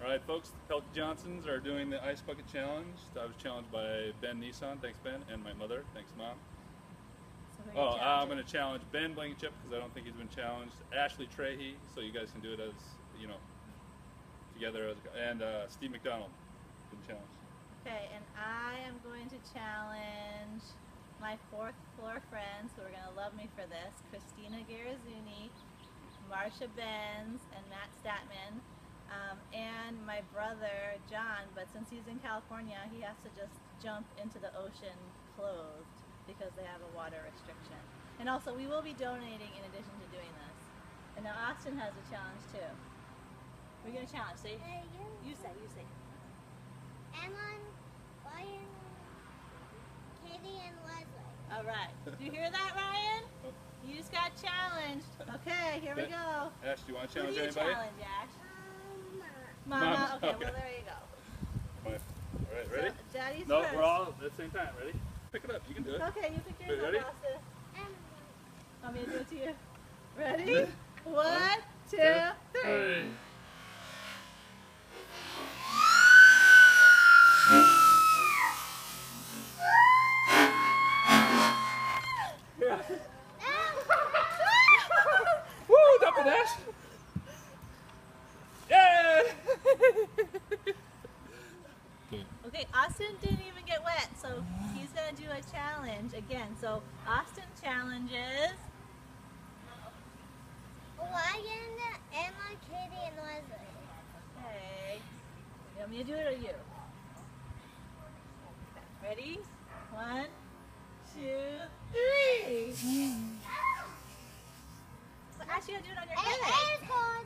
Alright folks, the Pelkey Johnsons are doing the Ice Bucket Challenge. I was challenged by Ben Nissan, thanks Ben, and my mother, thanks Mom. So I'm going to challenge Ben Blankenship because I don't think he's been challenged. Ashley Trahey, so you guys can do it as, you know, together. And Steve McDonald been challenged. Okay, and I am going to challenge my fourth floor friends who are going to love me for this. Christina Garazuni, Marsha Benz, and Matt Statman. And my brother John, but since he's in California, he has to just jump into the ocean clothed because they have a water restriction. And also, we will be donating in addition to doing this. And now Austin has a challenge too. We're gonna challenge. Say, you say. Emma, Ryan, Katie, and Leslie. All right. Do you hear that, Ryan? You just got challenged. Okay, here we go. Ash, do you want to Who challenge do you anybody? challenge, Ash? Mama. Mama. Okay, Okay. well there you go. Alright, ready? So, Daddy's No, first. we're all at the same time. Ready? Pick it up. You can do it. Okay, you pick yours Ready? up, Austin. Emma. Want me to do it to you? Ready? One, two, three. Three. Woo! Double dash! Yeah! Okay, Austin didn't even get wet, so he's gonna do a challenge again. So Austin challenges. Ryan, Emma, Katie, and Leslie. Okay. You want me to do it or you? Okay, ready? One, two, three. Well, actually, you gotta do it on your head. It's called